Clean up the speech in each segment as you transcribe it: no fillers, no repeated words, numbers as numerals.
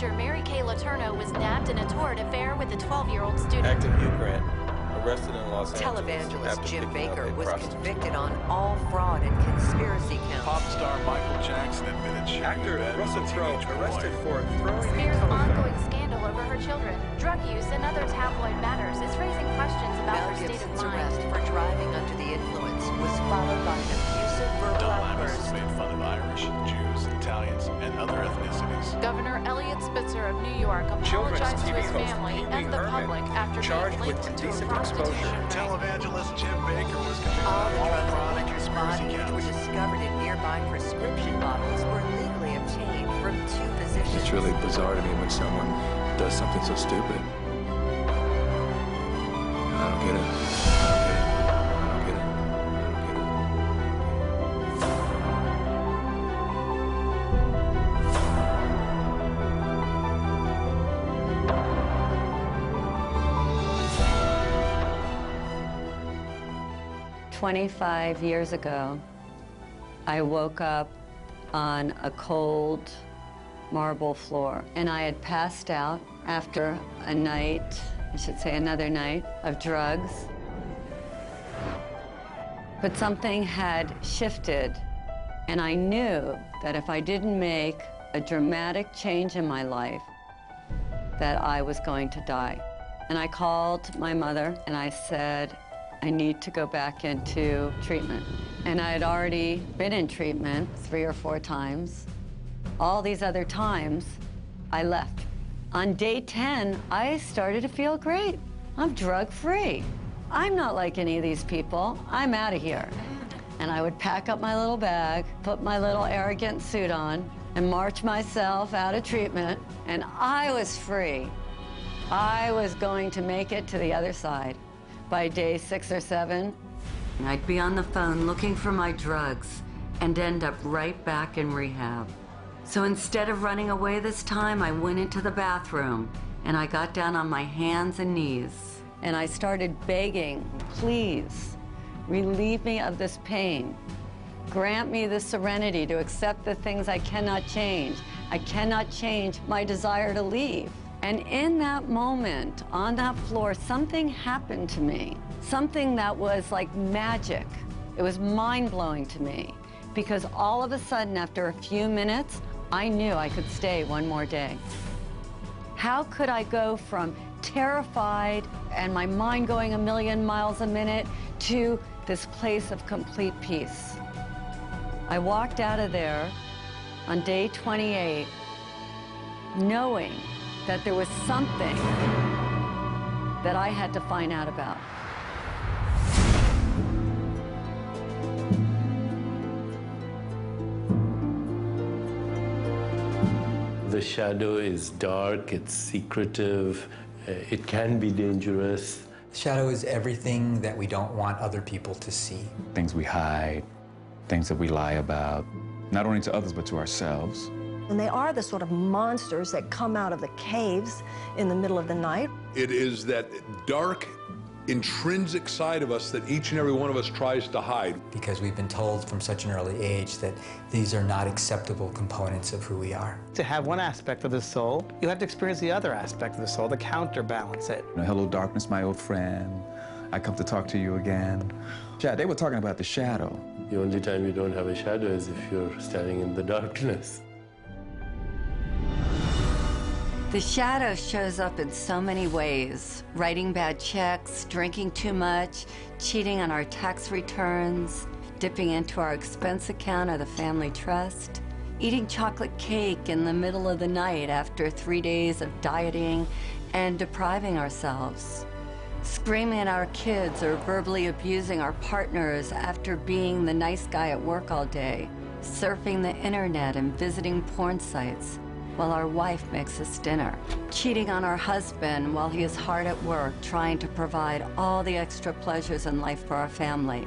teacher Mary Kay Letourneau was nabbed in a torrid affair with a 12-year-old student. Actor Hugh Grant, arrested in Los Angeles. Televangelist Jim Baker was convicted on all fraud and conspiracy counts. Pop star Michael Jackson admitted she Actor Russell Crowe, arrested for throwing Spears' ongoing scandal over her children, drug use, and other tabloid matters is raising questions about Mel her state of Gibson's mind. arrest for driving under the influence was followed by an abusive verbal Don Imus outburst. has made fun of Irish, Jews, Italians, and other ethnicities. Governor Elliot Spitzer of New York Children's apologized to TV his host family Pee Wee and the Herman, public after charged being with linked to a indecent prostitution exposure. ring. Televangelist Jim Baker was convicted All of the drugs fraud in and Hunter's conspiracy body, which were counts. discovered in nearby prescription bottles, were legally obtained from two physicians. It's really bizarre to me when someone does something so stupid. I don't get it. I don't get it. I don't get it. I don't get it. 25 years ago, I woke up on a cold marble floor, and I had passed out after a night, I should say another night, of drugs. But something had shifted, and I knew that if I didn't make a dramatic change in my life, that I was going to die. And I called my mother and I said, I need to go back into treatment. And I had already been in treatment 3 or 4 times. All these other times, I left. On day 10, I started to feel great. I'm drug-free. I'm not like any of these people. I'm out of here. And I would pack up my little bag, put my little arrogant suit on, and march myself out of treatment, and I was free. I was going to make it to the other side. By day 6 or 7, I'd be on the phone looking for my drugs and end up right back in rehab. So instead of running away this time, I went into the bathroom and I got down on my hands and knees and I started begging, please, relieve me of this pain. Grant me the serenity to accept the things I cannot change. I cannot change my desire to leave. And in that moment, on that floor, something happened to me. Something that was like magic. It was mind-blowing to me. Because all of a sudden, after a few minutes, I knew I could stay one more day. How could I go from terrified and my mind going a million miles a minute to this place of complete peace? I walked out of there on day 28, knowing that there was something that I had to find out about. The shadow is dark, it's secretive, it can be dangerous. Shadow is everything that we don't want other people to see. Things we hide, things that we lie about, not only to others, but to ourselves. And they are the sort of monsters that come out of the caves in the middle of the night. It is that dark, intrinsic side of us that each and every one of us tries to hide. Because we've been told from such an early age that these are not acceptable components of who we are. To have one aspect of the soul, you have to experience the other aspect of the soul to counterbalance it. Hello, darkness, my old friend. I come to talk to you again. Yeah, they were talking about the shadow. The only time you don't have a shadow is if you're standing in the darkness. The shadow shows up in so many ways. Writing bad checks, drinking too much, cheating on our tax returns, dipping into our expense account or the family trust, eating chocolate cake in the middle of the night after 3 days of dieting and depriving ourselves, screaming at our kids or verbally abusing our partners after being the nice guy at work all day, surfing the internet and visiting porn sites while our wife makes us dinner, cheating on our husband while he is hard at work trying to provide all the extra pleasures in life for our family,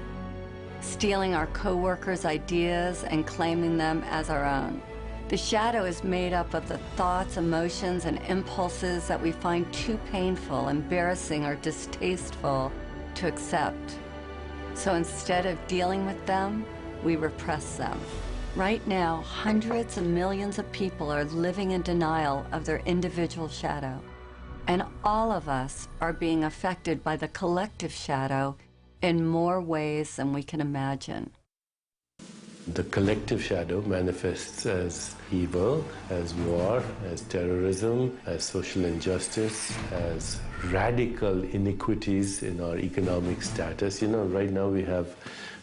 stealing our co-workers' ideas and claiming them as our own. The shadow is made up of the thoughts, emotions, and impulses that we find too painful, embarrassing, or distasteful to accept. So instead of dealing with them, we repress them. Right now, hundreds of millions of people are living in denial of their individual shadow. And all of us are being affected by the collective shadow in more ways than we can imagine. The collective shadow manifests as evil, as war, as terrorism, as social injustice, as radical inequities in our economic status. You know, right now we have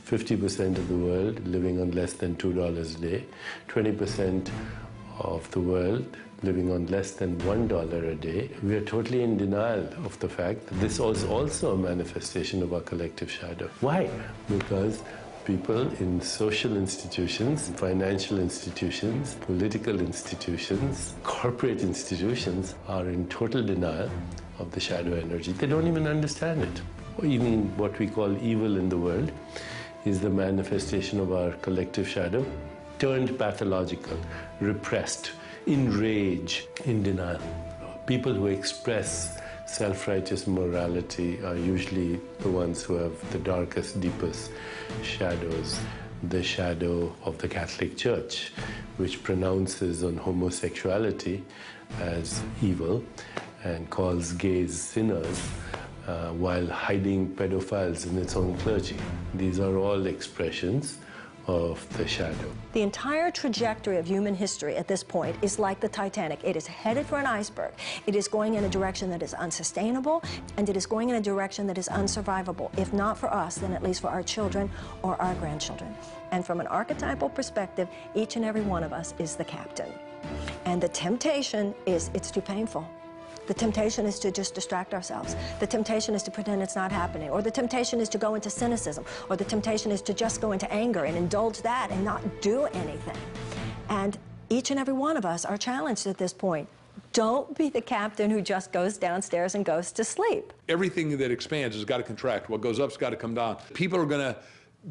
50% of the world living on less than $2 a day, 20% of the world living on less than $1 a day. We are totally in denial of the fact that this is also a manifestation of our collective shadow. Why? Because people in social institutions, financial institutions, political institutions, corporate institutions are in total denial of the shadow energy. They don't even understand it. Or even what we call evil in the world is the manifestation of our collective shadow, turned pathological, repressed, in rage, in denial. People who express self-righteous morality are usually the ones who have the darkest, deepest shadows. The shadow of the Catholic Church, which pronounces on homosexuality as evil and calls gays sinners, while hiding pedophiles in its own clergy. These are all expressions of the shadow. The entire trajectory of human history at this point is like the Titanic. It is headed for an iceberg. It is going in a direction that is unsustainable, and it is going in a direction that is unsurvivable. If not for us, then at least for our children or our grandchildren. And from an archetypal perspective, each and every one of us is the captain. And the temptation is, it's too painful. The temptation is to just distract ourselves. The temptation is to pretend it's not happening. Or the temptation is to go into cynicism. Or the temptation is to just go into anger and indulge that and not do anything. And each and every one of us are challenged at this point. Don't be the captain who just goes downstairs and goes to sleep. Everything that expands has got to contract. What goes up's got to come down. People are going to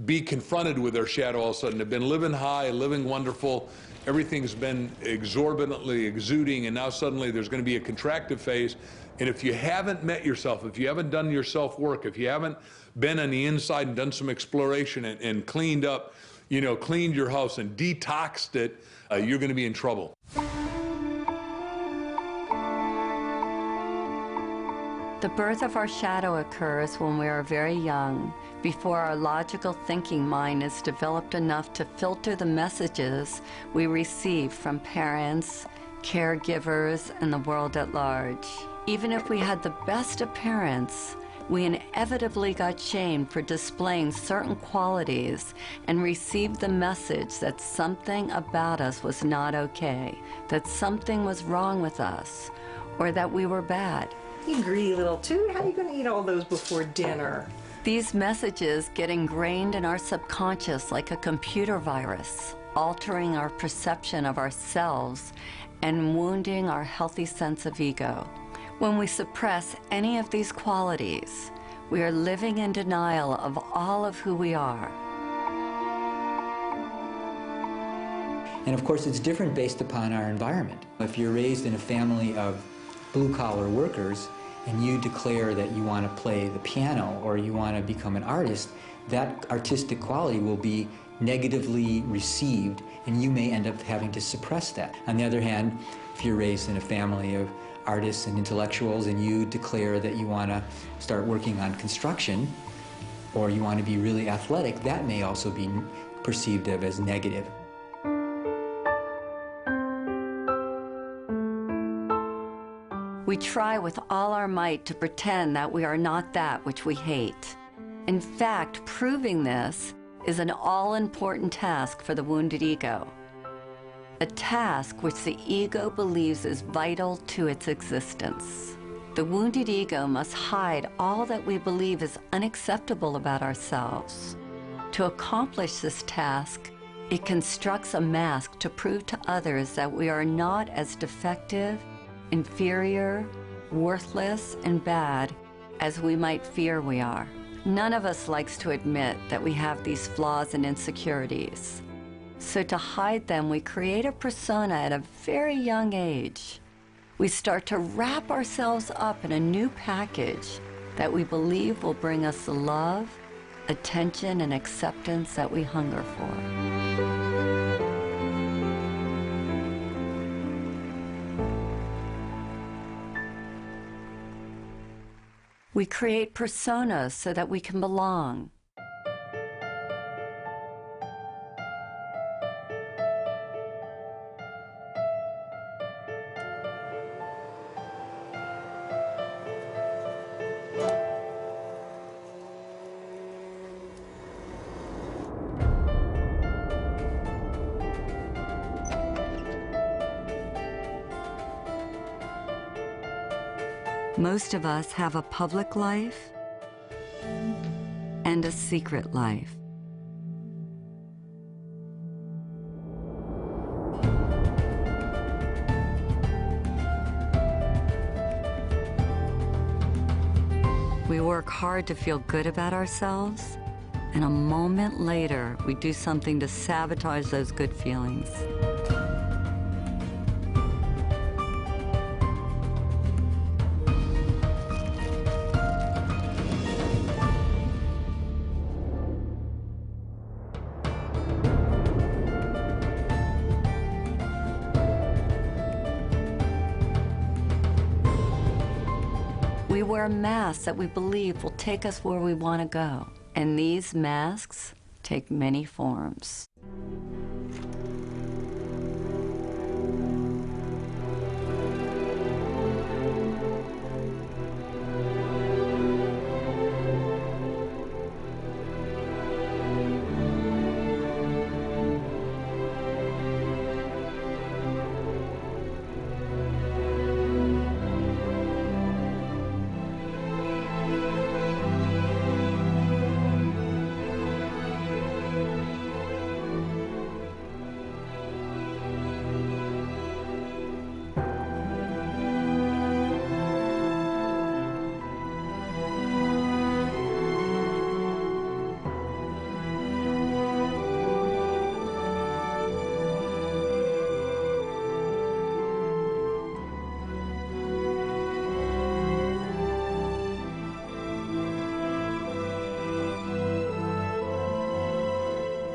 be confronted with their shadow all of a sudden. They've been living high, living wonderful. Everything's been exorbitantly exuding, and now suddenly there's going to be a contractive phase. And if you haven't met yourself, if you haven't done your self-work, if you haven't been on the inside and done some exploration and cleaned up, you know, cleaned your house and detoxed it, you're going to be in trouble. The birth of our shadow occurs when we are very young, before our logical thinking mind is developed enough to filter the messages we receive from parents, caregivers, and the world at large. Even if we had the best appearance, we inevitably got shamed for displaying certain qualities and received the message that something about us was not okay, that something was wrong with us, or that we were bad. You greedy little toot, how are you going to eat all those before dinner? These messages get ingrained in our subconscious like a computer virus, altering our perception of ourselves and wounding our healthy sense of ego. When we suppress any of these qualities, we are living in denial of all of who we are. And of course, it's different based upon our environment. If you're raised in a family of blue-collar workers, and you declare that you want to play the piano or you want to become an artist, that artistic quality will be negatively received, and you may end up having to suppress that. On the other hand, if you're raised in a family of artists and intellectuals and you declare that you want to start working on construction or you want to be really athletic, that may also be perceived of as negative. We try with all our might to pretend that we are not that which we hate. In fact, proving this is an all-important task for the wounded ego. A task which the ego believes is vital to its existence. The wounded ego must hide all that we believe is unacceptable about ourselves. To accomplish this task, it constructs a mask to prove to others that we are not as defective, inferior, worthless, and bad as we might fear we are. None of us likes to admit that we have these flaws and insecurities. So to hide them, we create a persona at a very young age. We start to wrap ourselves up in a new package that we believe will bring us the love, attention, and acceptance that we hunger for. We create personas so that we can belong. Most of us have a public life and a secret life. We work hard to feel good about ourselves, and a moment later, we do something to sabotage those good feelings. We wear masks that we believe will take us where we want to go. And these masks take many forms.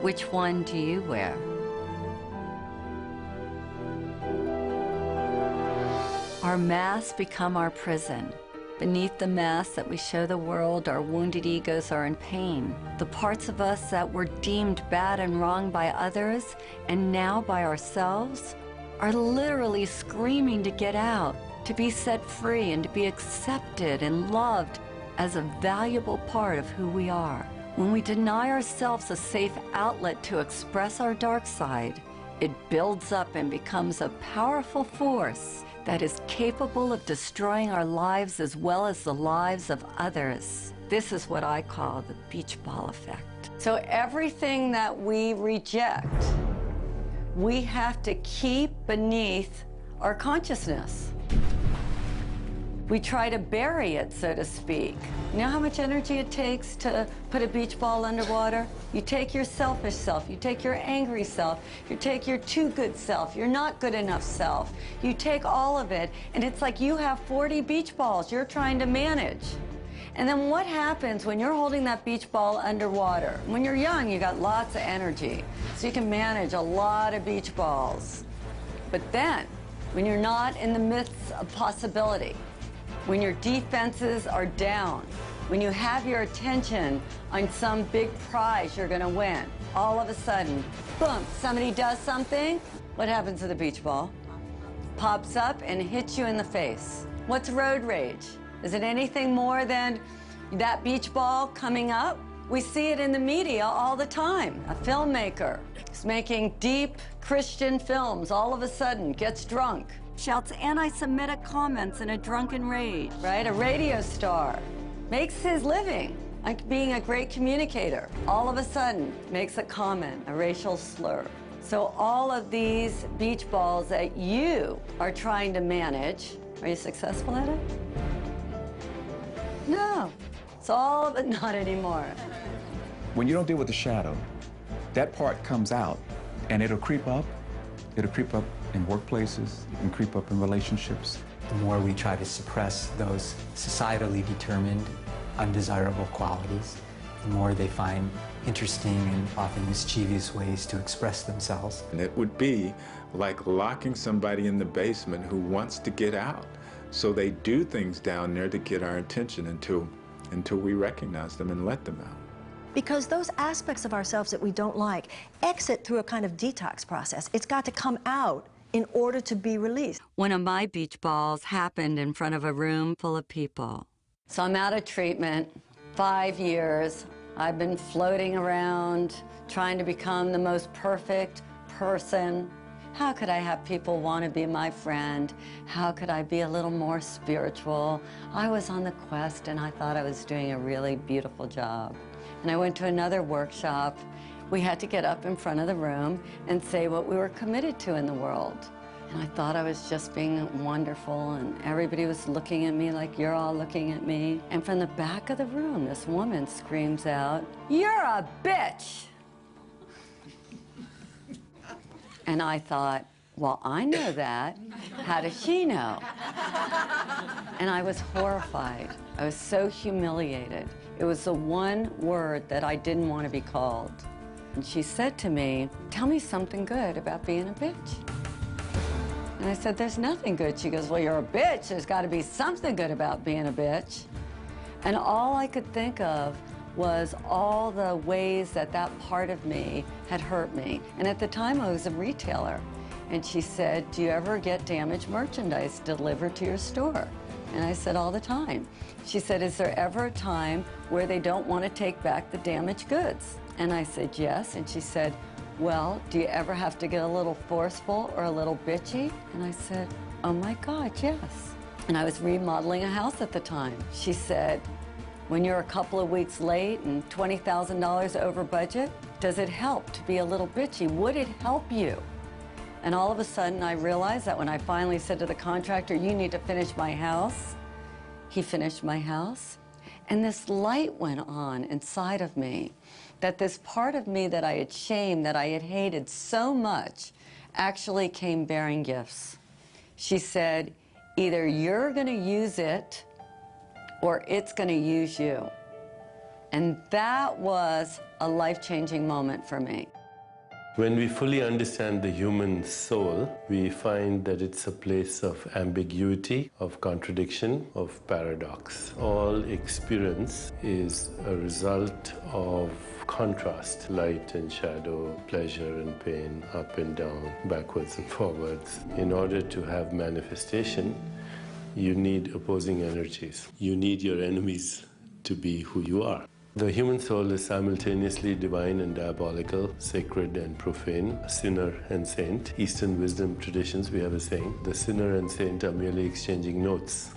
Which one do you wear? Our masks become our prison. Beneath the mask that we show the world, our wounded egos are in pain. The parts of us that were deemed bad and wrong by others, and now by ourselves, are literally screaming to get out, to be set free, and to be accepted and loved as a valuable part of who we are. When we deny ourselves a safe outlet to express our dark side, it builds up and becomes a powerful force that is capable of destroying our lives as well as the lives of others. This is what I call the beach ball effect. So everything that we reject, we have to keep beneath our consciousness. We try to bury it, so to speak. You know how much energy it takes to put a beach ball underwater? You take your selfish self, you take your angry self, you take your too good self, your not good enough self. You take all of it, and it's like you have 40 beach balls you're trying to manage. And then what happens when you're holding that beach ball underwater? When you're young, you got lots of energy, so you can manage a lot of beach balls. But then, when you're not in the midst of possibility, when your defenses are down, when you have your attention on some big prize you're gonna win, all of a sudden, boom, somebody does something, what happens to the beach ball? Pops up and hits you in the face. What's road rage? Is it anything more than that beach ball coming up? We see it in the media all the time. A filmmaker is making deep Christian films, all of a sudden gets drunk, shouts anti-Semitic comments in a drunken rage, right? A radio star makes his living like being a great communicator. All of a sudden makes a comment, a racial slur. So all of these beach balls that you are trying to manage, are you successful at it? No, it's all of it not anymore. When you don't deal with the shadow, that part comes out and it'll creep up. It'll creep up in workplaces, it can creep up in relationships. The more we try to suppress those societally determined, undesirable qualities, the more they find interesting and often mischievous ways to express themselves. And it would be like locking somebody in the basement who wants to get out. So they do things down there to get our attention until we recognize them and let them out. Because those aspects of ourselves that we don't like exit through a kind of detox process. It's got to come out in order to be released. One of my beach balls happened in front of a room full of people. So I'm out of treatment, 5 years. I've been floating around, trying to become the most perfect person. How could I have people want to be my friend? How could I be a little more spiritual? I was on the quest, and I thought I was doing a really beautiful job. And I went to another workshop. We had to get up in front of the room and say what we were committed to in the world. And I thought I was just being wonderful, and everybody was looking at me like you're all looking at me. And from the back of the room, this woman screams out, "You're a bitch!" And I thought, well, I know that. How does she know? And I was horrified. I was so humiliated. It was the one word that I didn't want to be called. And she said to me, "Tell me something good about being a bitch." And I said, "There's nothing good." She goes, "Well, you're a bitch. There's got to be something good about being a bitch." And all I could think of was all the ways that that part of me had hurt me. And at the time, I was a retailer. And she said, "Do you ever get damaged merchandise delivered to your store?" And I said, "All the time." She said, "Is there ever a time where they don't want to take back the damaged goods?" And I said, "Yes." And she said, "Well, do you ever have to get a little forceful or a little bitchy?" And I said, "Oh my God, yes." And I was remodeling a house at the time. She said, "When you're a couple of weeks late and $20,000 over budget, does it help to be a little bitchy? Would it help you?" And all of a sudden, I realized that when I finally said to the contractor, "You need to finish my house," he finished my house. And this light went on inside of me, that this part of me that I had shamed, that I had hated so much, actually came bearing gifts. She said, "Either you're going to use it or it's going to use you." And that was a life-changing moment for me. When we fully understand the human soul, we find that it's a place of ambiguity, of contradiction, of paradox. All experience is a result of contrast, light and shadow, pleasure and pain, up and down, backwards and forwards. In order to have manifestation, you need opposing energies. You need your enemies to be who you are. The human soul is simultaneously divine and diabolical, sacred and profane, sinner and saint. Eastern wisdom traditions, we have a saying, the sinner and saint are merely exchanging notes.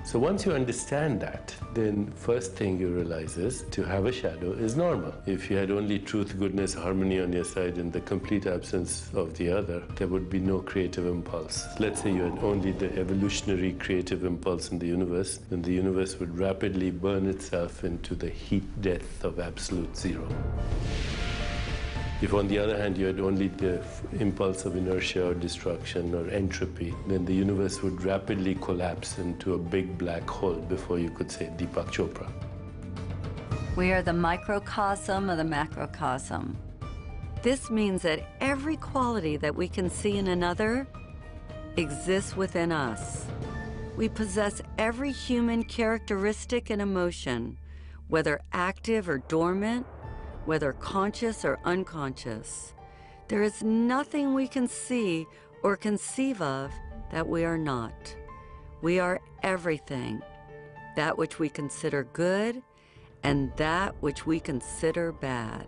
So once you understand that, then first thing you realize is to have a shadow is normal. If you had only truth, goodness, harmony on your side and the complete absence of the other, there would be no creative impulse. Let's say you had only the evolutionary creative impulse in the universe, then the universe would rapidly burn itself into the heat death of absolute zero. If, on the other hand, you had only the impulse of inertia or destruction or entropy, then the universe would rapidly collapse into a big black hole before you could say Deepak Chopra. We are the microcosm of the macrocosm. This means that every quality that we can see in another exists within us. We possess every human characteristic and emotion, whether active or dormant, whether conscious or unconscious. There is nothing we can see or conceive of that we are not. We are everything, that which we consider good and that which we consider bad.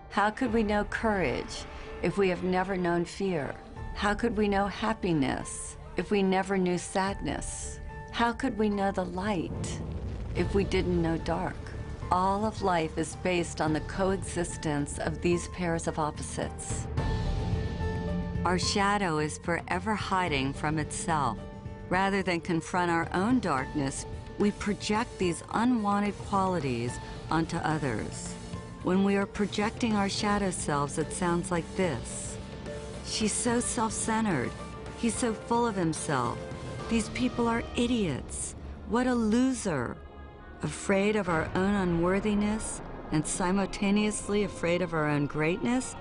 How could we know courage if we have never known fear? How could we know happiness if we never knew sadness? How could we know the light if we didn't know dark? All of life is based on the coexistence of these pairs of opposites. Our shadow is forever hiding from itself. Rather than confront our own darkness, we project these unwanted qualities onto others. When we are projecting our shadow selves, it sounds like this. "She's so self-centered. He's so full of himself. These people are idiots. What a loser." Afraid of our own unworthiness and simultaneously afraid of our own greatness,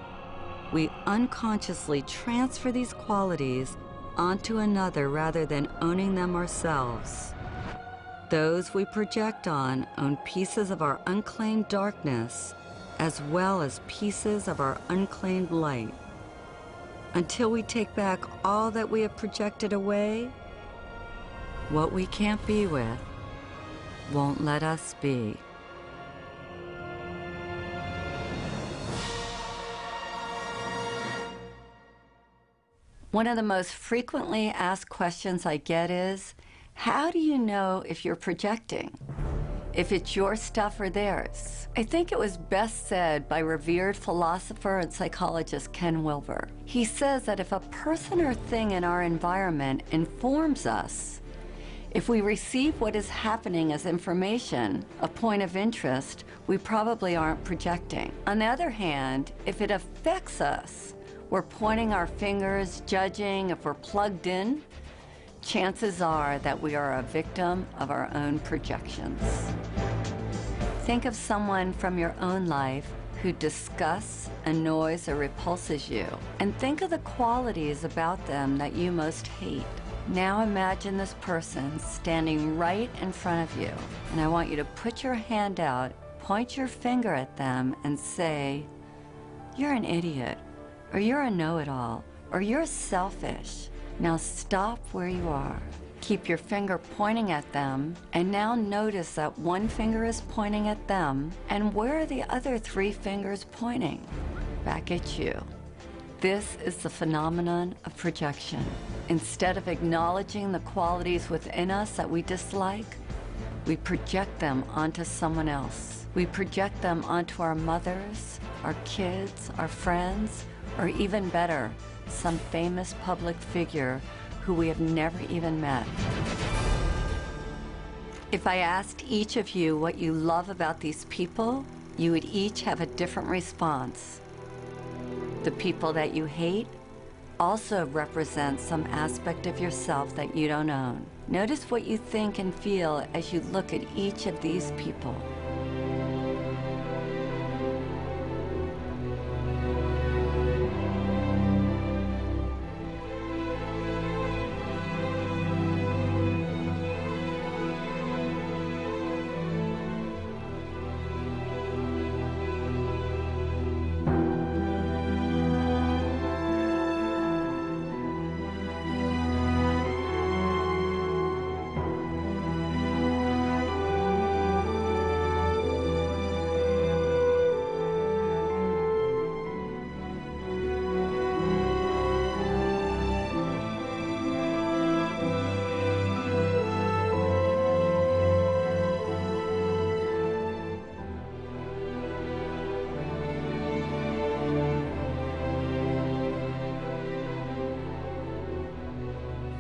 we unconsciously transfer these qualities onto another rather than owning them ourselves. Those we project on own pieces of our unclaimed darkness as well as pieces of our unclaimed light. Until we take back all that we have projected away, what we can't be with won't let us be. One of the most frequently asked questions I get is, how do you know if you're projecting? If it's your stuff or theirs? I think it was best said by revered philosopher and psychologist Ken Wilber. He says that if a person or thing in our environment informs us, if we receive what is happening as information, a point of interest, we probably aren't projecting. On the other hand, if it affects us, we're pointing our fingers, judging if we're plugged in, chances are that we are a victim of our own projections. Think of someone from your own life who disgusts, annoys, or repulses you, and think of the qualities about them that you most hate. Now imagine this person standing right in front of you, and I want you to put your hand out, point your finger at them, and say, "You're an idiot," or "You're a know-it-all," or "You're selfish." Now stop where you are. Keep your finger pointing at them, and now notice that one finger is pointing at them, and where are the other 3 fingers pointing? Back at you. This is the phenomenon of projection. Instead of acknowledging the qualities within us that we dislike, we project them onto someone else. We project them onto our mothers, our kids, our friends, or even better, some famous public figure who we have never even met. If I asked each of you what you love about these people, you would each have a different response. The people that you hate also represent some aspect of yourself that you don't own. Notice what you think and feel as you look at each of these people.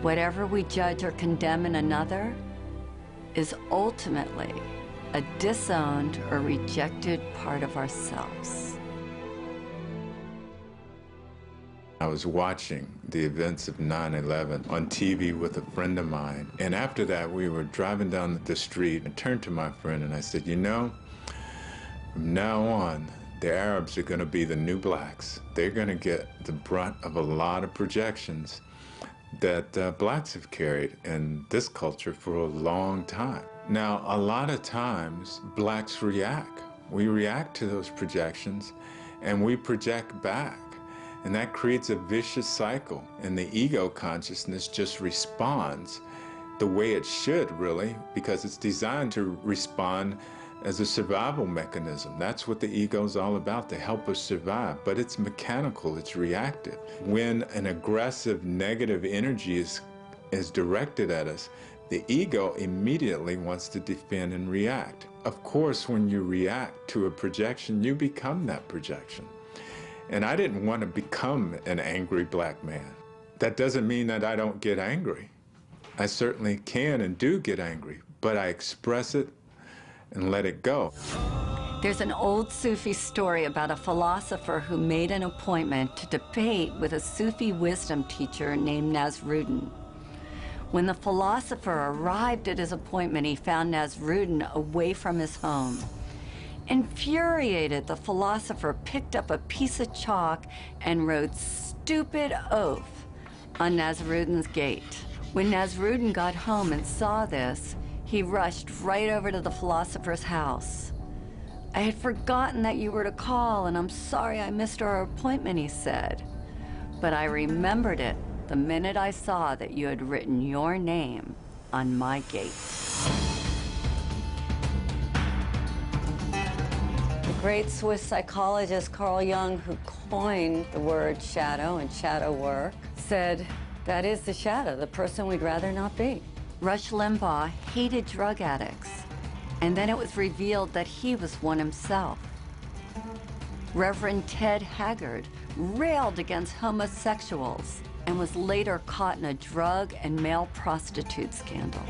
Whatever we judge or condemn in another is ultimately a disowned or rejected part of ourselves. I was watching the events of 9/11 on TV with a friend of mine, and after that we were driving down the street. I turned to my friend and I said, "You know, from now on, the Arabs are going to be the new blacks. They're going to get the brunt of a lot of projections that blacks have carried in this culture for a long time." Now, a lot of times, blacks react. We react to those projections, and we project back. And that creates a vicious cycle. And the ego consciousness just responds the way it should, really, because it's designed to respond as a survival mechanism. That's what the ego is all about, to help us survive. But it's mechanical, it's reactive. When an aggressive, negative energy is directed at us, the ego immediately wants to defend and react. Of course, when you react to a projection, you become that projection. And I didn't want to become an angry black man. That doesn't mean that I don't get angry. I certainly can and do get angry, but I express it and let it go. There's an old Sufi story about a philosopher who made an appointment to debate with a Sufi wisdom teacher named Nasruddin. When the philosopher arrived at his appointment, he found Nasruddin away from his home. Infuriated, the philosopher picked up a piece of chalk and wrote "stupid oaf" on Nasruddin's gate. When Nasruddin got home and saw this, he rushed right over to the philosopher's house. "I had forgotten that you were to call, and I'm sorry I missed our appointment," he said. "But I remembered it the minute I saw that you had written your name on my gate." The great Swiss psychologist Carl Jung, who coined the word shadow and shadow work, said, "That is the shadow, the person we'd rather not be." Rush Limbaugh hated drug addicts, and then it was revealed that he was one himself. Reverend Ted Haggard railed against homosexuals and was later caught in a drug and male prostitute scandal.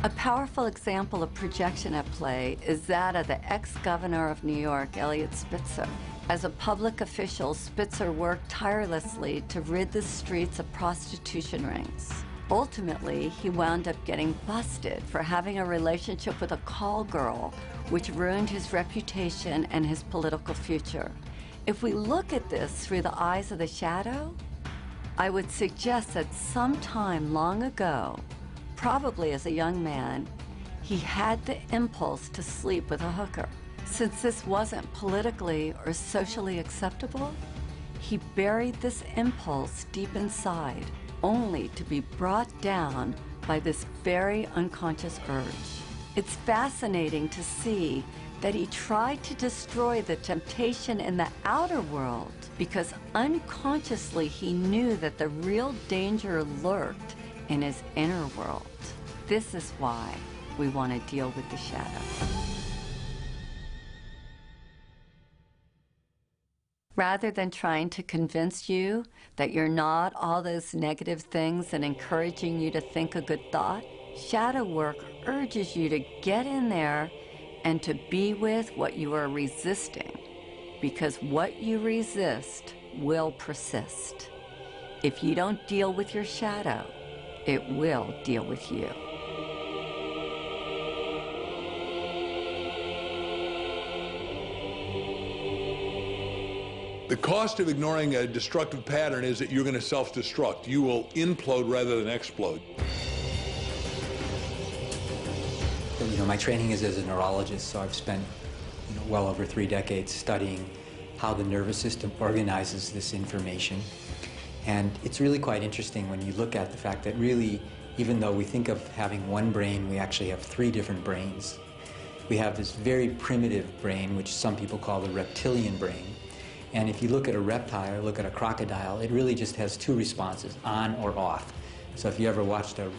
A powerful example of projection at play is that of the ex-governor of New York, Eliot Spitzer. As a public official, Spitzer worked tirelessly to rid the streets of prostitution rings. Ultimately, he wound up getting busted for having a relationship with a call girl, which ruined his reputation and his political future. If we look at this through the eyes of the shadow, I would suggest that sometime long ago, probably as a young man, he had the impulse to sleep with a hooker. Since this wasn't politically or socially acceptable, he buried this impulse deep inside, only to be brought down by this very unconscious urge. It's fascinating to see that he tried to destroy the temptation in the outer world because unconsciously he knew that the real danger lurked in his inner world. This is why we want to deal with the shadow. Rather than trying to convince you that you're not all those negative things and encouraging you to think a good thought, shadow work urges you to get in there and to be with what you are resisting, because what you resist will persist. If you don't deal with your shadow, it will deal with you. The cost of ignoring a destructive pattern is that you're going to self-destruct. You will implode rather than explode. You know, my training is as a neurologist, so I've spent well over 3 decades studying how the nervous system organizes this information. And it's really quite interesting when you look at the fact that really, even though we think of having one brain, we actually have 3 different brains. We have this very primitive brain, which some people call the reptilian brain. And if you look at a reptile or look at a crocodile, it really just has 2 responses, on or off. So if you ever watched a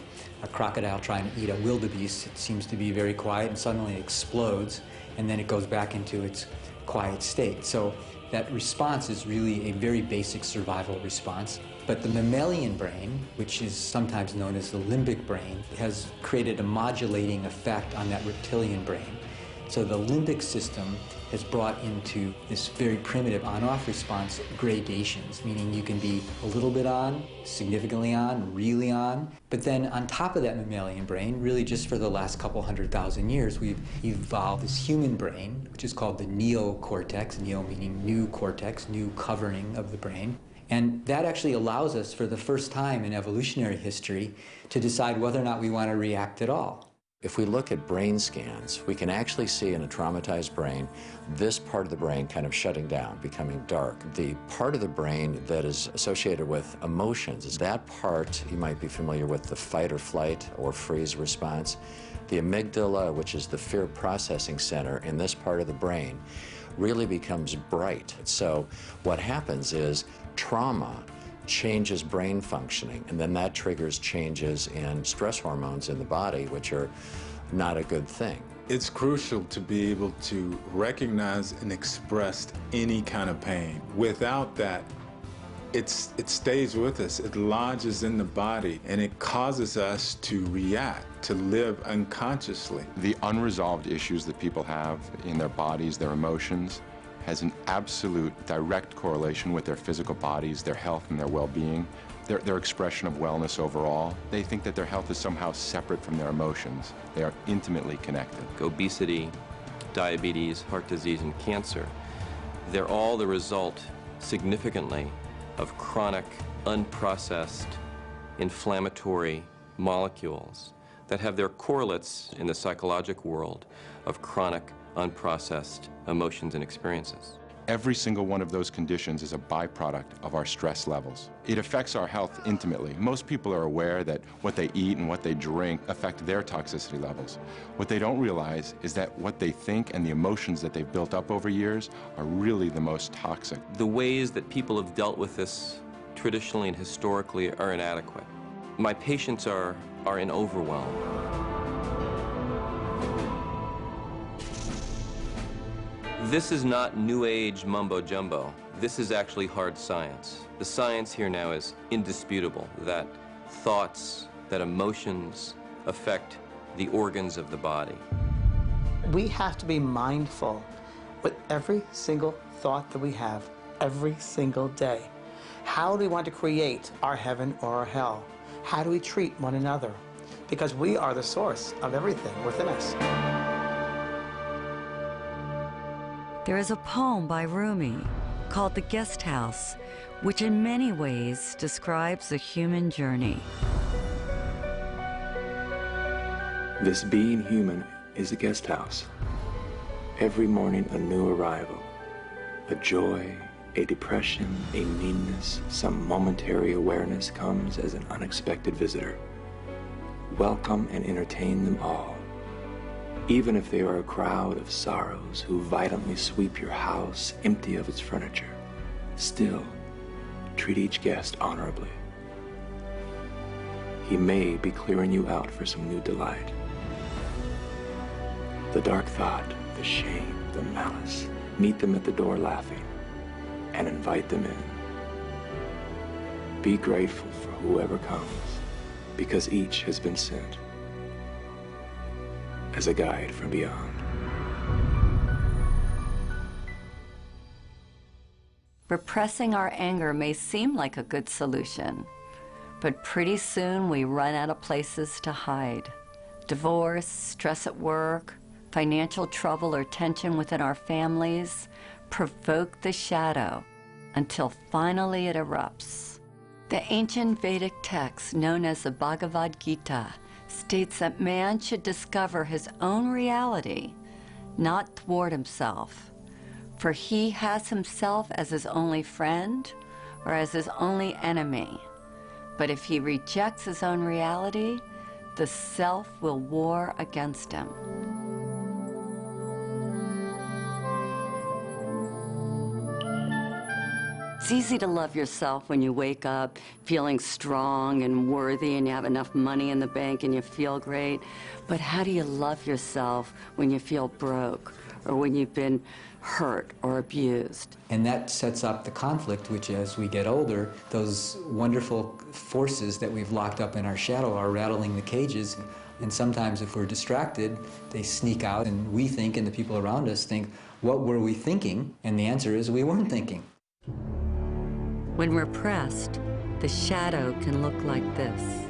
crocodile trying to eat a wildebeest, it seems to be very quiet and suddenly it explodes and then it goes back into its quiet state. So that response is really a very basic survival response. But the mammalian brain, which is sometimes known as the limbic brain, has created a modulating effect on that reptilian brain. So the limbic system has brought into this very primitive on-off response gradations, meaning you can be a little bit on, significantly on, really on. But then on top of that mammalian brain, really just for the last couple 100,000 years, we've evolved this human brain, which is called the neocortex, neo meaning new cortex, new covering of the brain. And that actually allows us for the first time in evolutionary history to decide whether or not we want to react at all. If we look at brain scans, we can actually see in a traumatized brain this part of the brain kind of shutting down, becoming dark. The part of the brain that is associated with emotions is that part, you might be familiar with the fight or flight or freeze response. The amygdala, which is the fear processing center in this part of the brain, really becomes bright. So what happens is trauma changes brain functioning, and then that triggers changes in stress hormones in the body, which are not a good thing. It's crucial to be able to recognize and express any kind of pain. Without that, it stays with us, it lodges in the body, and it causes us to react, to live unconsciously. The unresolved issues that people have in their bodies, their emotions, has an absolute direct correlation with their physical bodies, their health and their well-being, their expression of wellness overall. They think that their health is somehow separate from their emotions. They are intimately connected. Obesity, diabetes, heart disease, and cancer, they're all the result, significantly, of chronic, unprocessed, inflammatory molecules that have their correlates in the psychological world of chronic, unprocessed emotions and experiences. Every single one of those conditions is a byproduct of our stress levels. It affects our health intimately. Most people are aware that what they eat and what they drink affect their toxicity levels. What they don't realize is that what they think and the emotions that they've built up over years are really the most toxic. The ways that people have dealt with this traditionally and historically are inadequate. My patients are in overwhelm. This is not New Age mumbo-jumbo. This is actually hard science. The science here now is indisputable, that thoughts, that emotions affect the organs of the body. We have to be mindful with every single thought that we have every single day. How do we want to create our heaven or our hell? How do we treat one another? Because we are the source of everything within us. There is a poem by Rumi called The Guest House, which in many ways describes the human journey. This being human is a guest house. Every morning a new arrival, a joy, a depression, a meanness, some momentary awareness comes as an unexpected visitor. Welcome and entertain them all. Even if they are a crowd of sorrows who violently sweep your house empty of its furniture, still treat each guest honorably. He may be clearing you out for some new delight. The dark thought, the shame, the malice, meet them at the door laughing and invite them in. Be grateful for whoever comes, because each has been sent as a guide from beyond. Repressing our anger may seem like a good solution, but pretty soon we run out of places to hide. Divorce, stress at work, financial trouble or tension within our families provoke the shadow until finally it erupts. The ancient Vedic text known as the Bhagavad Gita states that man should discover his own reality, not thwart himself, for he has himself as his only friend or as his only enemy. But if he rejects his own reality, the self will war against him. It's easy to love yourself when you wake up feeling strong and worthy and you have enough money in the bank and you feel great. But how do you love yourself when you feel broke or when you've been hurt or abused? And that sets up the conflict, which as we get older, those wonderful forces that we've locked up in our shadow are rattling the cages. And sometimes if we're distracted, they sneak out and we think, and the people around us think, what were we thinking? And the answer is we weren't thinking. When repressed, the shadow can look like this.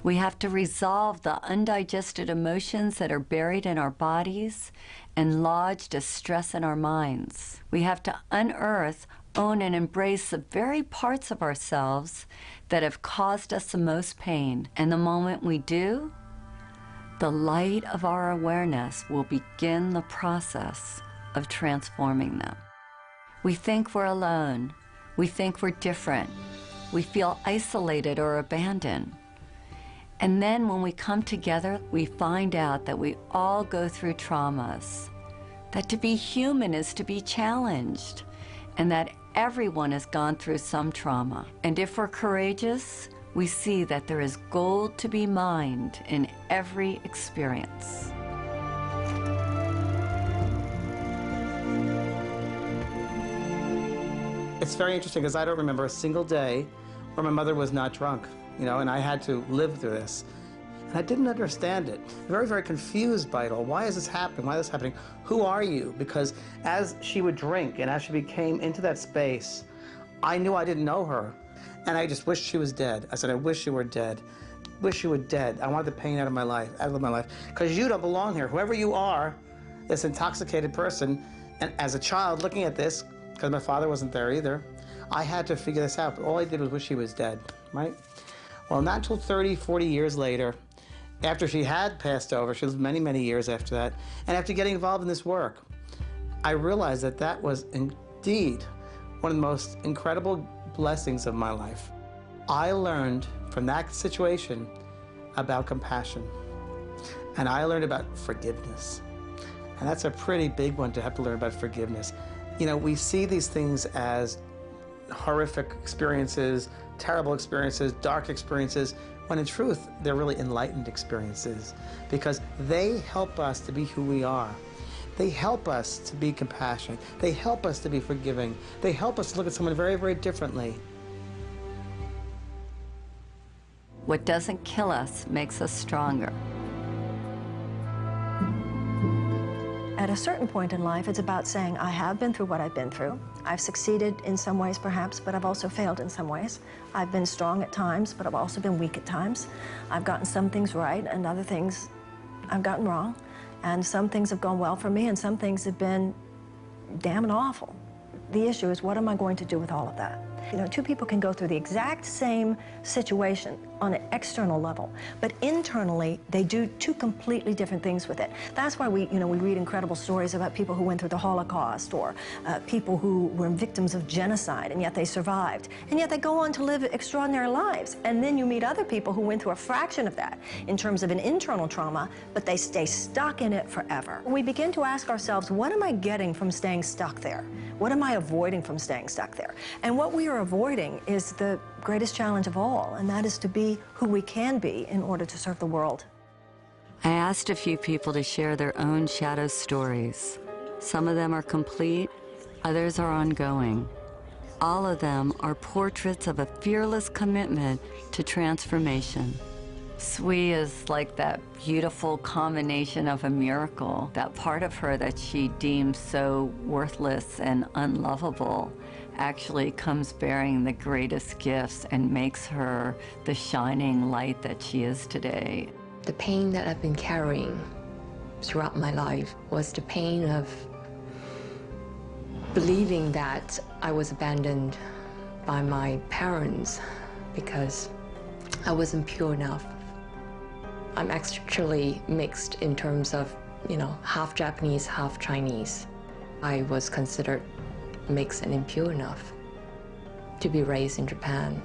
We have to resolve the undigested emotions that are buried in our bodies and lodged as stress in our minds. We have to unearth own and embrace the very parts of ourselves that have caused us the most pain. And the moment we do, the light of our awareness will begin the process of transforming them. We think we're alone. We think we're different. We feel isolated or abandoned. And then when we come together, we find out that we all go through traumas, that to be human is to be challenged, and that everyone has gone through some trauma. And if we're courageous, we see that there is gold to be mined in every experience. It's very interesting because I don't remember a single day where my mother was not drunk, you know, and I had to live through this. And I didn't understand it. Very, very confused by it all. Why is this happening? Why is this happening? Who are you? Because as she would drink and as she became into that space, I knew I didn't know her. And I just wished she was dead. I said, I wish you were dead. Wish you were dead. I want the pain out of my life, Because you don't belong here. Whoever you are, this intoxicated person, and as a child looking at this, because my father wasn't there either, I had to figure this out. But all I did was wish she was dead, right? Well, not until 30, 40 years later, after she had passed over, she lived many, many years after that, and after getting involved in this work, I realized that that was indeed one of the most incredible blessings of my life. I learned from that situation about compassion, and I learned about forgiveness. And that's a pretty big one to have to learn about forgiveness. You know, we see these things as horrific experiences, terrible experiences, dark experiences, when in truth, they're really enlightened experiences because they help us to be who we are. They help us to be compassionate. They help us to be forgiving. They help us to look at someone very, very differently. What doesn't kill us makes us stronger. At a certain point in life, it's about saying, I have been through what I've been through. I've succeeded in some ways, perhaps, but I've also failed in some ways. I've been strong at times, but I've also been weak at times. I've gotten some things right, and other things I've gotten wrong. And some things have gone well for me, and some things have been damn awful. The issue is, what am I going to do with all of that? You know, two people can go through the exact same situation on an external level, but internally, they do two completely different things with it. That's why we read incredible stories about people who went through the Holocaust or people who were victims of genocide, and yet they survived. And yet they go on to live extraordinary lives. And then you meet other people who went through a fraction of that in terms of an internal trauma, but they stay stuck in it forever. We begin to ask ourselves, what am I getting from staying stuck there? What am I avoiding from staying stuck there? And what we are avoiding is the greatest challenge of all, and that is to be who we can be in order to serve the world. I asked a few people to share their own shadow stories. Some of them are complete, others are ongoing. All of them are portraits of a fearless commitment to transformation. Sui is like that beautiful combination of a miracle. That part of her that she deems so worthless and unlovable actually comes bearing the greatest gifts and makes her the shining light that she is today. The pain that I've been carrying throughout my life was the pain of believing that I was abandoned by my parents because I wasn't pure enough. I'm actually mixed in terms of, half Japanese, half Chinese. I was considered mixed and impure enough to be raised in Japan.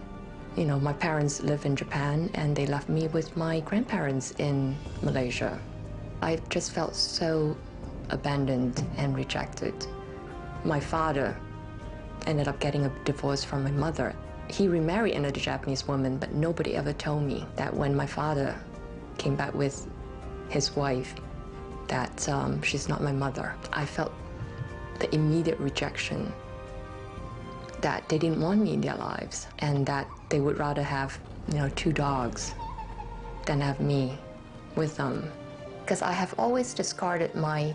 My parents live in Japan and they left me with my grandparents in Malaysia. I just felt so abandoned and rejected. My father ended up getting a divorce from my mother. He remarried another Japanese woman, but nobody ever told me that when my father came back with his wife, that she's not my mother. I felt the immediate rejection, that they didn't want me in their lives, and that they would rather have, 2 dogs than have me with them. Because I have always discarded my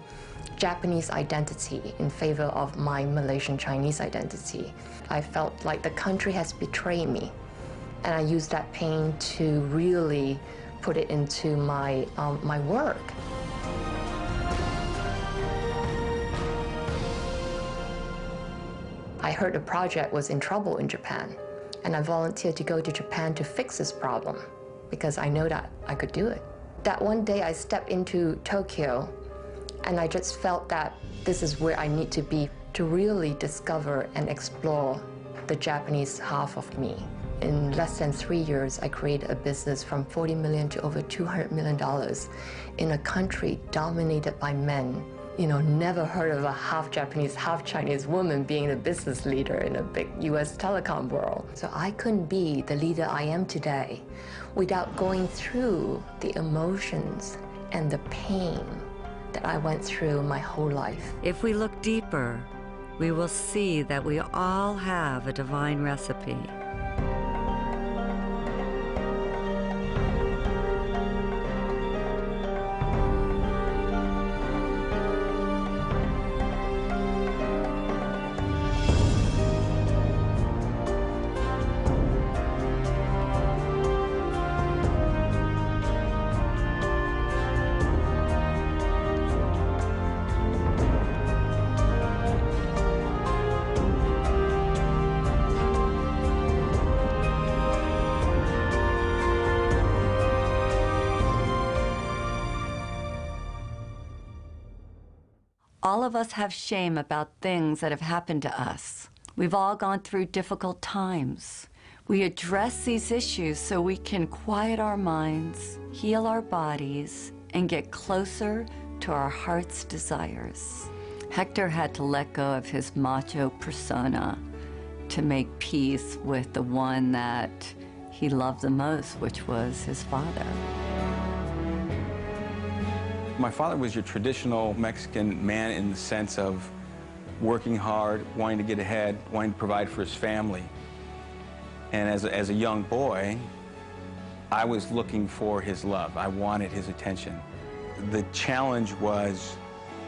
Japanese identity in favor of my Malaysian Chinese identity. I felt like the country has betrayed me, and I used that pain to really put it into my work. I I heard the project was in trouble in Japan, and I volunteered to go to Japan to fix this problem because I know that I could do it. That one day I stepped into Tokyo, and I just felt that this is where I need to be to really discover and explore the Japanese half of me. In less than 3 years, I created a business from $40 million to over $200 million in a country dominated by men. You know, never heard of a half Japanese, half Chinese woman being a business leader in a big US telecom world. So I couldn't be the leader I am today without going through the emotions and the pain that I went through my whole life. If we look deeper, we will see that we all have a divine recipe. All of us have shame about things that have happened to us. We've all gone through difficult times. We address these issues so we can quiet our minds, heal our bodies, and get closer to our heart's desires. Hector had to let go of his macho persona to make peace with the one that he loved the most, which was his father. My father was your traditional Mexican man in the sense of working hard, wanting to get ahead, wanting to provide for his family. And as a young boy, I was looking for his love. I wanted his attention. The challenge was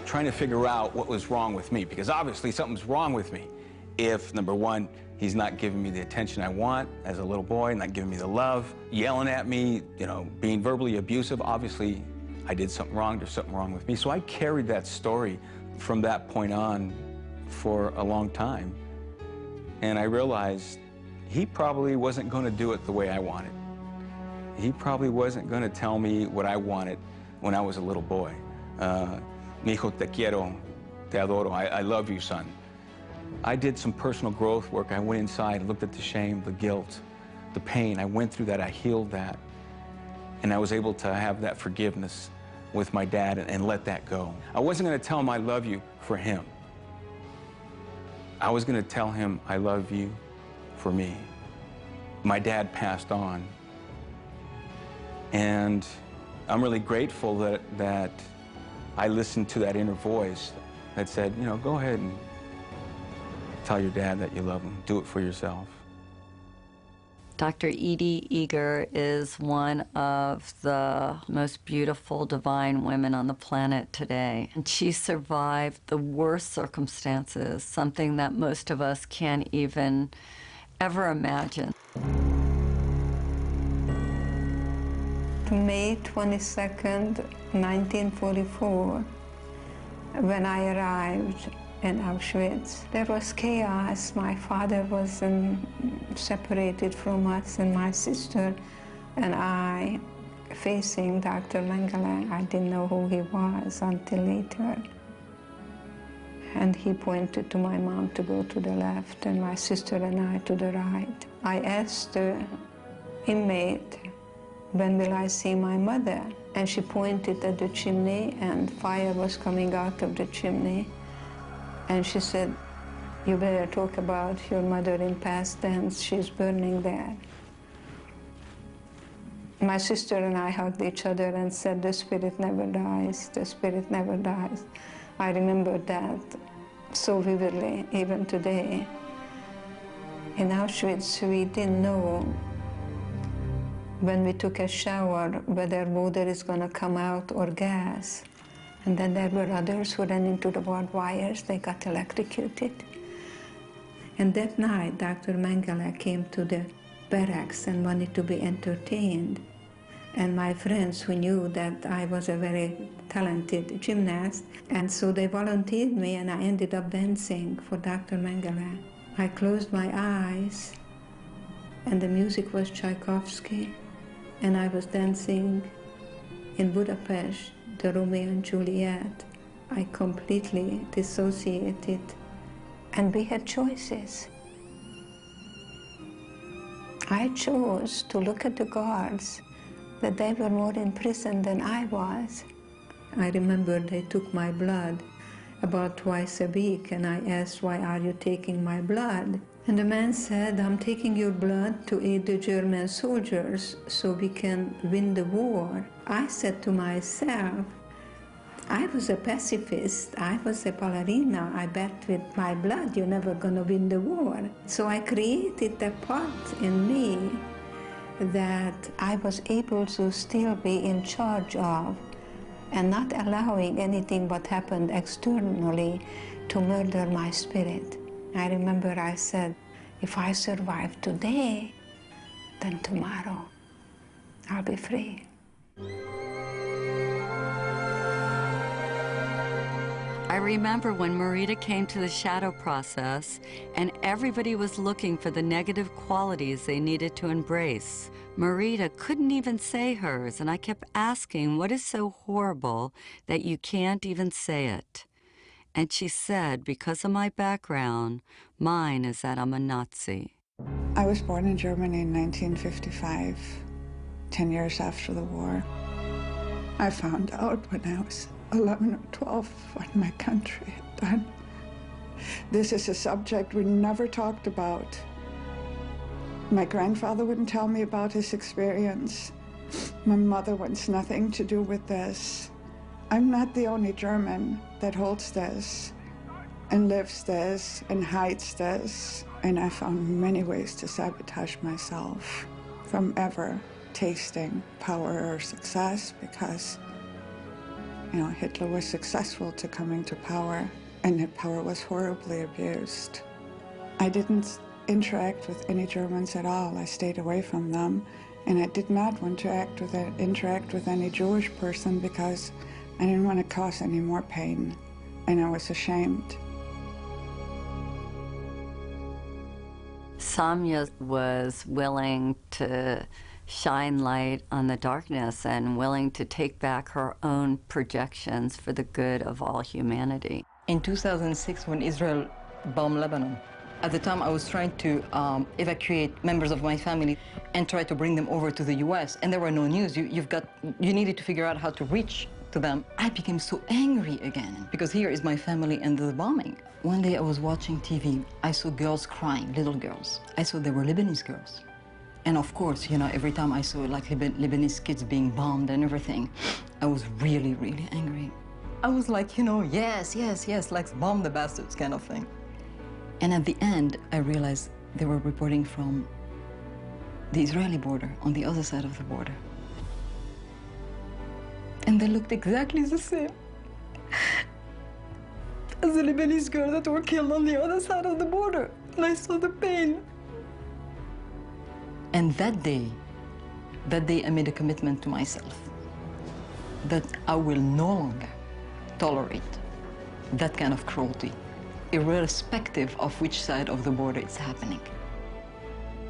trying to figure out what was wrong with me, because obviously something's wrong with me. If, number one, he's not giving me the attention I want as a little boy, not giving me the love, yelling at me, you know, being verbally abusive, obviously I did something wrong, there's something wrong with me. So I carried that story from that point on for a long time. And I realized he probably wasn't going to do it the way I wanted. He probably wasn't going to tell me what I wanted when I was a little boy. Mi hijo, te quiero, te adoro, I love you, son. I did some personal growth work. I went inside, looked at the shame, the guilt, the pain. I went through that, I healed that. And I was able to have that forgiveness with my dad and let that go. I wasn't going to tell him I love you for him. I was going to tell him I love you for me. My dad passed on. And I'm really grateful that I listened to that inner voice that said, you know, go ahead and tell your dad that you love him. Do it for yourself. Dr. Edie Eger is one of the most beautiful, divine women on the planet today. And she survived the worst circumstances, something that most of us can't even ever imagine. May 22nd, 1944, when I arrived in Auschwitz, there was chaos. My father was separated from us and my sister, and I facing Dr. Mengele. I didn't know who he was until later. And he pointed to my mom to go to the left and my sister and I to the right. I asked the inmate, when will I see my mother? And she pointed at the chimney, and fire was coming out of the chimney. And she said, you better talk about your mother in past tense, she's burning there. My sister and I hugged each other and said, the spirit never dies, the spirit never dies. I remember that so vividly, even today. In Auschwitz, we didn't know when we took a shower whether water is going to come out or gas. And then there were others who ran into the barbed wires. They got electrocuted. And that night, Dr. Mengele came to the barracks and wanted to be entertained. And my friends who knew that I was a very talented gymnast, and so they volunteered me, and I ended up dancing for Dr. Mengele. I closed my eyes, and the music was Tchaikovsky, and I was dancing in Budapest, the Romeo and Juliet. I completely dissociated, and we had choices. I chose to look at the guards, that they were more in prison than I was. I remember they took my blood about twice a week, and I asked, why are you taking my blood? And the man said, I'm taking your blood to aid the German soldiers so we can win the war. I said to myself, I was a pacifist, I was a ballerina, I bet with my blood you're never gonna win the war. So I created a part in me that I was able to still be in charge of and not allowing anything what happened externally to murder my spirit. I remember I said, if I survive today, then tomorrow I'll be free. I remember when Marita came to the shadow process and everybody was looking for the negative qualities they needed to embrace. Marita couldn't even say hers, and I kept asking, what is so horrible that you can't even say it? And she said, because of my background, mine is that I'm a Nazi. I was born in Germany in 1955, 10 years after the war. I found out when I was 11 or 12 what my country had done. This is a subject we never talked about. My grandfather wouldn't tell me about his experience. My mother wants nothing to do with this. I'm not the only German that holds this and lives this and hides this. And I found many ways to sabotage myself from ever tasting power or success, because Hitler was successful to coming to power, and that power was horribly abused. I didn't interact with any Germans at all. I stayed away from them, and I did not want to interact with any Jewish person because I didn't want to cause any more pain, and I was ashamed. Samya was willing to shine light on the darkness and willing to take back her own projections for the good of all humanity. In 2006, when Israel bombed Lebanon, at the time I was trying to evacuate members of my family and try to bring them over to the US, and there were no news. You needed to figure out how to reach to them. I became so angry again, because here is my family and the bombing. One day I was watching TV, I saw girls crying, little girls. I saw they were Lebanese girls. And of course, every time I saw like Lebanese kids being bombed and everything, I was really, really angry. I was like, yes, yes, yes, let's bomb the bastards kind of thing. And at the end, I realized they were reporting from the Israeli border, on the other side of the border. And they looked exactly the same as the Lebanese girls that were killed on the other side of the border. And I saw the pain. And that day I made a commitment to myself that I will no longer tolerate that kind of cruelty, irrespective of which side of the border it's happening.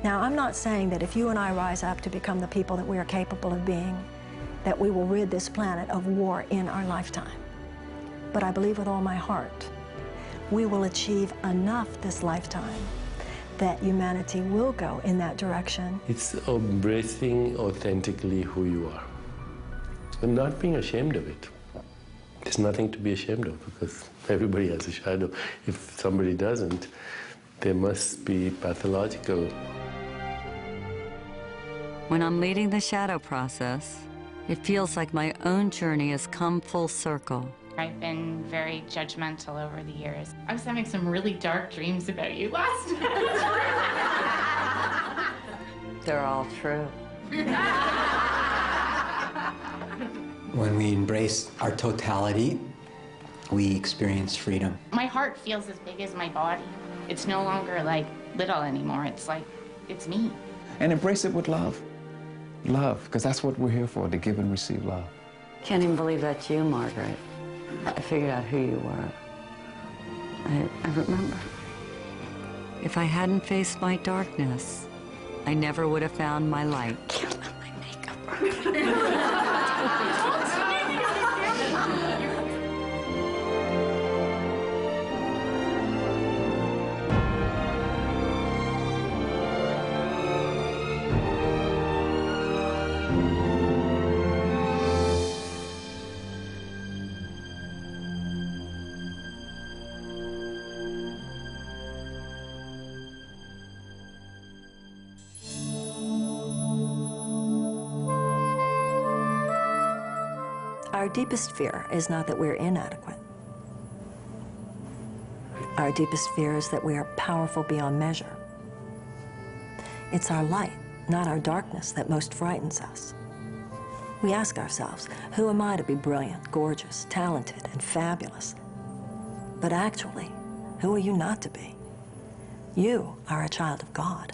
Now, I'm not saying that if you and I rise up to become the people that we are capable of being, that we will rid this planet of war in our lifetime. But I believe with all my heart, we will achieve enough this lifetime that humanity will go in that direction. It's embracing authentically who you are and not being ashamed of it. There's nothing to be ashamed of, because everybody has a shadow. If somebody doesn't, they must be pathological. When I'm leading the shadow process, it feels like my own journey has come full circle. I've been very judgmental over the years. I was having some really dark dreams about you last night. They're all true. When we embrace our totality, we experience freedom. My heart feels as big as my body. It's no longer like little anymore. It's like, it's me. And embrace it with love. Love, because that's what we're here for, to give and receive love. Can't even believe that's you, Margaret. I figured out who you were. I remember. If I hadn't faced my darkness, I never would have found my light. Our deepest fear is not that we're inadequate. Our deepest fear is that we are powerful beyond measure. It's our light, not our darkness, that most frightens us. We ask ourselves, who am I to be brilliant, gorgeous, talented, and fabulous? But actually, who are you not to be? You are a child of God.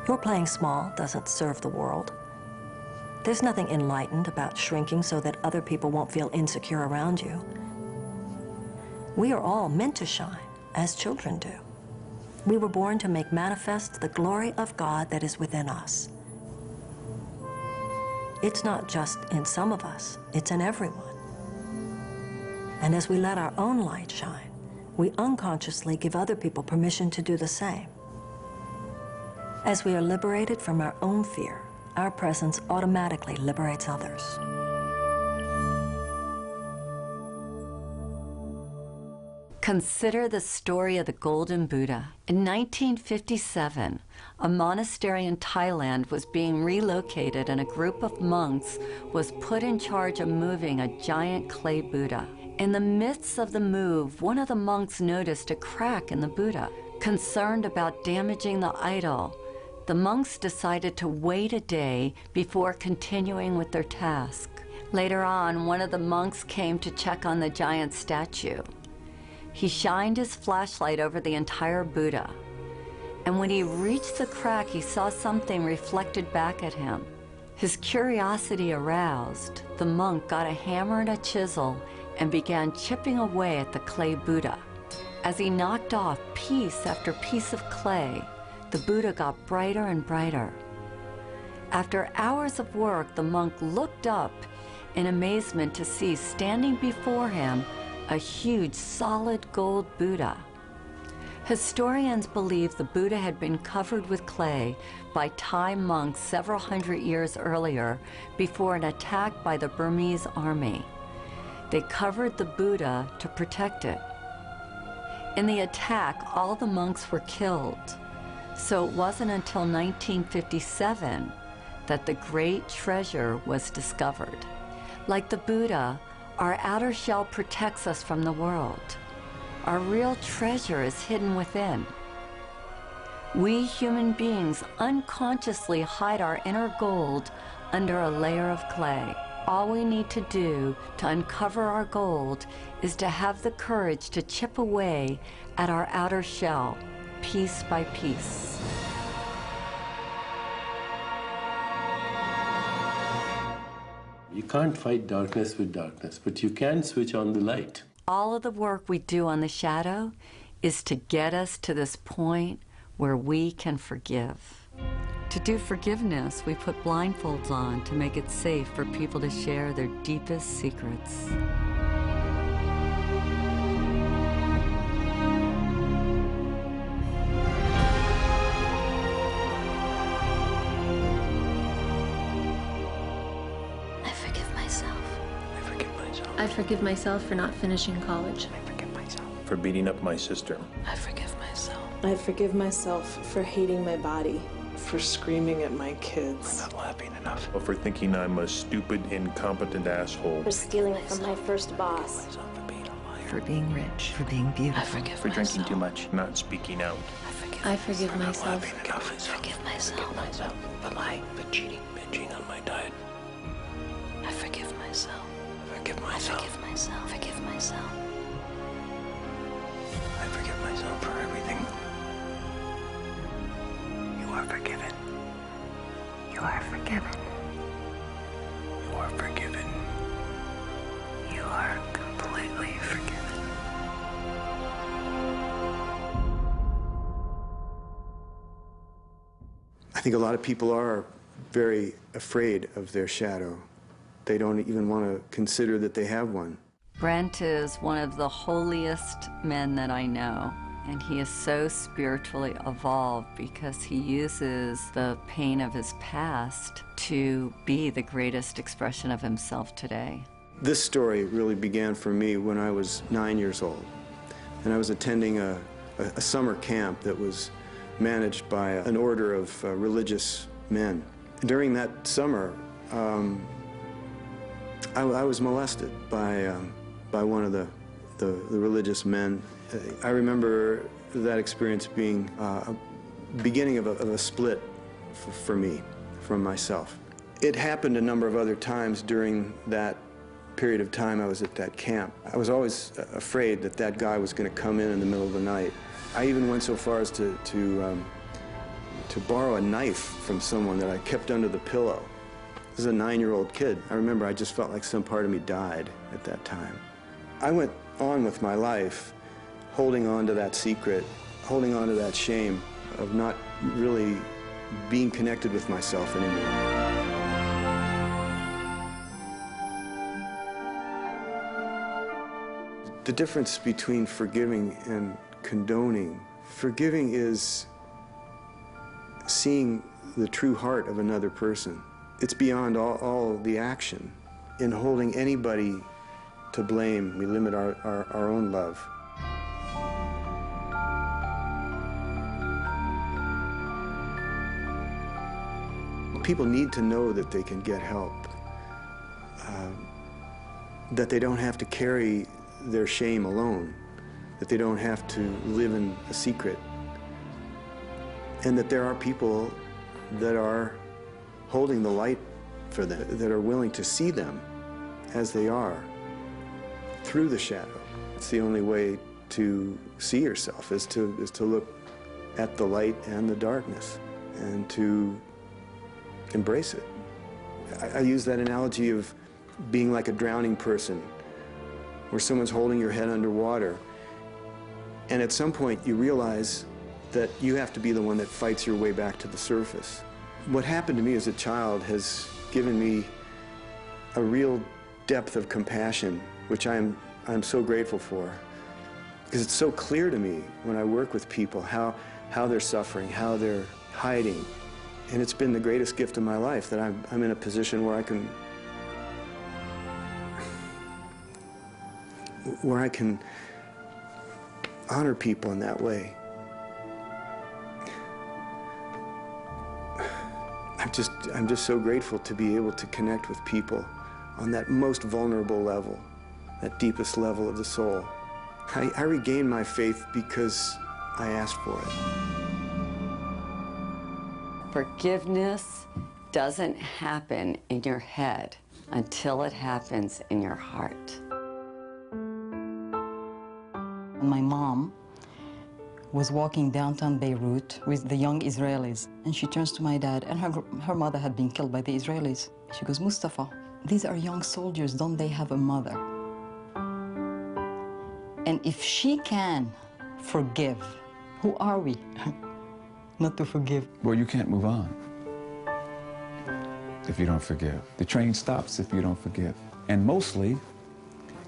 Your playing small doesn't serve the world. There's nothing enlightened about shrinking so that other people won't feel insecure around you. We are all meant to shine, as children do. We were born to make manifest the glory of God that is within us. It's not just in some of us, it's in everyone. And as we let our own light shine, we unconsciously give other people permission to do the same. As we are liberated from our own fear, our presence automatically liberates others. Consider the story of the Golden Buddha. In 1957, a monastery in Thailand was being relocated and a group of monks was put in charge of moving a giant clay Buddha. In the midst of the move, one of the monks noticed a crack in the Buddha. Concerned about damaging the idol, the monks decided to wait a day before continuing with their task. Later on, one of the monks came to check on the giant statue. He shined his flashlight over the entire Buddha, and when he reached the crack, he saw something reflected back at him. His curiosity aroused, the monk got a hammer and a chisel and began chipping away at the clay Buddha. As he knocked off piece after piece of clay, the Buddha got brighter and brighter. After hours of work, the monk looked up in amazement to see standing before him a huge solid gold Buddha. Historians believe the Buddha had been covered with clay by Thai monks several hundred years earlier before an attack by the Burmese army. They covered the Buddha to protect it. In the attack, all the monks were killed. So it wasn't until 1957 that the great treasure was discovered. Like the Buddha, our outer shell protects us from the world. Our real treasure is hidden within. We human beings unconsciously hide our inner gold under a layer of clay. All we need to do to uncover our gold is to have the courage to chip away at our outer shell, piece by piece. You can't fight darkness with darkness, but you can switch on the light. All of the work we do on the shadow is to get us to this point where we can forgive. To do forgiveness, we put blindfolds on to make it safe for people to share their deepest secrets. I forgive myself for not finishing college. I forgive myself for beating up my sister. I forgive myself. I forgive myself for hating my body. For screaming at my kids. For not laughing enough. Or for thinking I'm a stupid, incompetent asshole. For stealing from my first boss. For being rich. For being beautiful. I forgive for myself. drinking too much, not speaking out. I forgive myself. I forgive myself. The lying, the cheating, binging on my diet. I forgive myself. Forgive myself. I forgive myself. Forgive myself. I forgive myself for everything. You are forgiven. You are forgiven. You are forgiven. You are completely forgiven. think a lot of people are very afraid of their shadow. They don't even want to consider that they have one. Brent is one of the holiest men that I know, and he is so spiritually evolved because he uses the pain of his past to be the greatest expression of himself today. This story really began for me when I was 9 years old, and I was attending a summer camp that was managed by an order of religious men. During that summer, I was molested by one of the religious men. I remember that experience being a beginning of a split for me, from myself. It happened a number of other times during that period of time I was at that camp. I was always afraid that that guy was going to come in the middle of the night. I even went so far as to borrow a knife from someone that I kept under the pillow. This is a 9-year-old kid. I remember I just felt like some part of me died at that time. I went on with my life, holding on to that secret, holding on to that shame of not really being connected with myself anymore. The difference between forgiving and condoning. Forgiving is seeing the true heart of another person. It's beyond all the action. In holding anybody to blame, we limit our own love. People need to know that they can get help, that they don't have to carry their shame alone, that they don't have to live in a secret, and that there are people that are holding the light for them, that are willing to see them as they are through the shadow. It's the only way to see yourself, is to look at the light and the darkness and to embrace it. I use that analogy of being like a drowning person, where someone's holding your head underwater, and at some point you realize that you have to be the one that fights your way back to the surface. What happened to me as a child has given me a real depth of compassion, which I'm so grateful for, because it's so clear to me when I work with people how they're suffering, how they're hiding, and it's been the greatest gift of my life that I'm in a position where I can honor people in that way. I'm just so grateful to be able to connect with people on that most vulnerable level, that deepest level of the soul. I regained my faith because I asked for it. Forgiveness doesn't happen in your head until it happens in your heart. My mom was walking downtown Beirut with the young Israelis, and she turns to my dad, and her mother had been killed by the Israelis. She goes, "Mustafa, these are young soldiers, don't they have a mother?" And if she can forgive, who are we not to forgive? Well, you can't move on if you don't forgive. The train stops if you don't forgive. And mostly,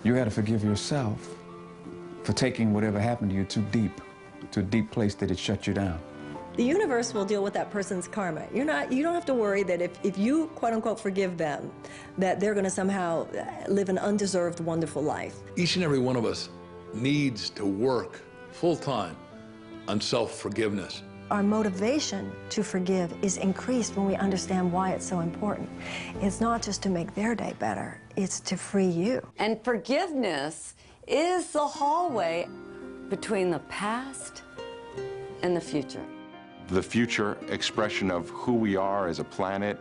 you got to forgive yourself for taking whatever happened to you too deep, to a deep place that it shut you down. The universe will deal with that person's karma. You don't have to worry that if you, quote unquote, forgive them, that they're going to somehow live an undeserved, wonderful life. Each and every one of us needs to work full-time on self-forgiveness. Our motivation to forgive is increased when we understand why it's so important. It's not just to make their day better, it's to free you. And forgiveness is the hallway between the past and the future. The future expression of who we are as a planet,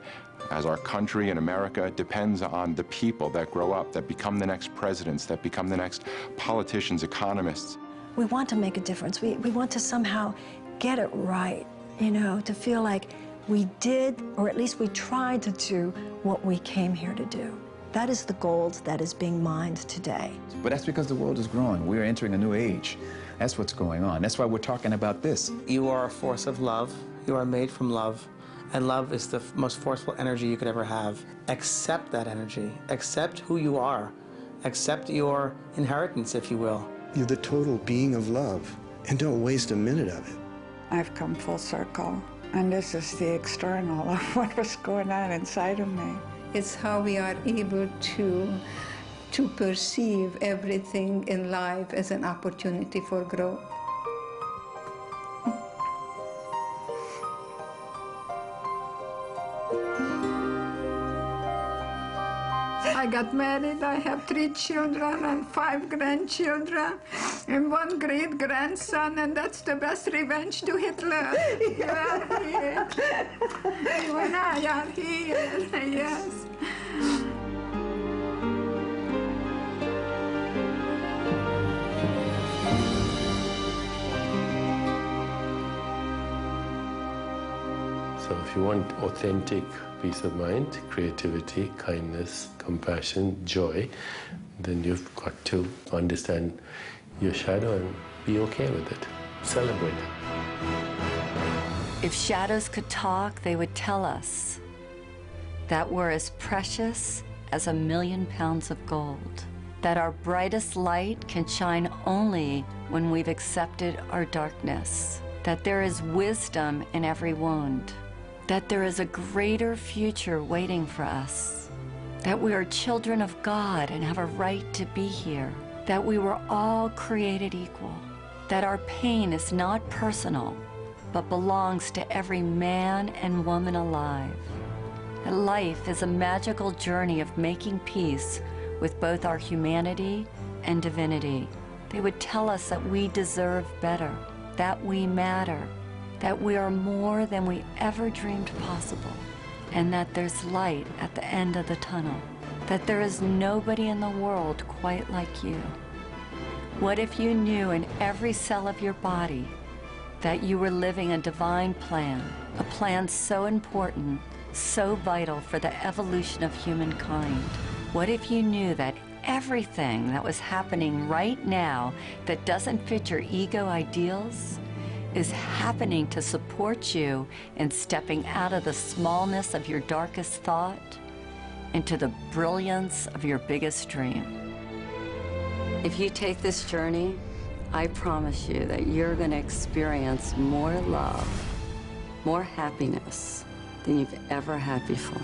as our country in America, depends on the people that grow up, that become the next presidents, that become the next politicians, economists. We want to make a difference. We want to somehow get it right, you know, to feel like we did, or at least we tried to do what we came here to do. That is the gold that is being mined today. But that's because the world is growing. We are entering a new age. That's what's going on. That's why we're talking about this. You are a force of love. You are made from love. And love is the most forceful energy you could ever have. Accept that energy. Accept who you are. Accept your inheritance, if you will. You're the total being of love, and don't waste a minute of it. I've come full circle, and this is the external of what was going on inside of me. It's how we are able to perceive everything in life as an opportunity for growth. I got married, I have 3 children and 5 grandchildren and 1 great-grandson, and that's the best revenge to Hitler. You are here. You and I are here, yes. So if you want authentic peace of mind, creativity, kindness, compassion, joy, then you've got to understand your shadow and be okay with it. Celebrate it. If shadows could talk, they would tell us that we're as precious as 1,000,000 pounds of gold, that our brightest light can shine only when we've accepted our darkness, that there is wisdom in every wound, that there is a greater future waiting for us, that we are children of God and have a right to be here, that we were all created equal, that our pain is not personal, but belongs to every man and woman alive, that life is a magical journey of making peace with both our humanity and divinity. They would tell us that we deserve better, that we matter, that we are more than we ever dreamed possible, and that there's light at the end of the tunnel, that there is nobody in the world quite like you. What if you knew in every cell of your body that you were living a divine plan, a plan so important, so vital for the evolution of humankind? What if you knew that everything that was happening right now that doesn't fit your ego ideals is happening to support you in stepping out of the smallness of your darkest thought into the brilliance of your biggest dream? If you take this journey, I promise you that you're going to experience more love, more happiness than you've ever had before.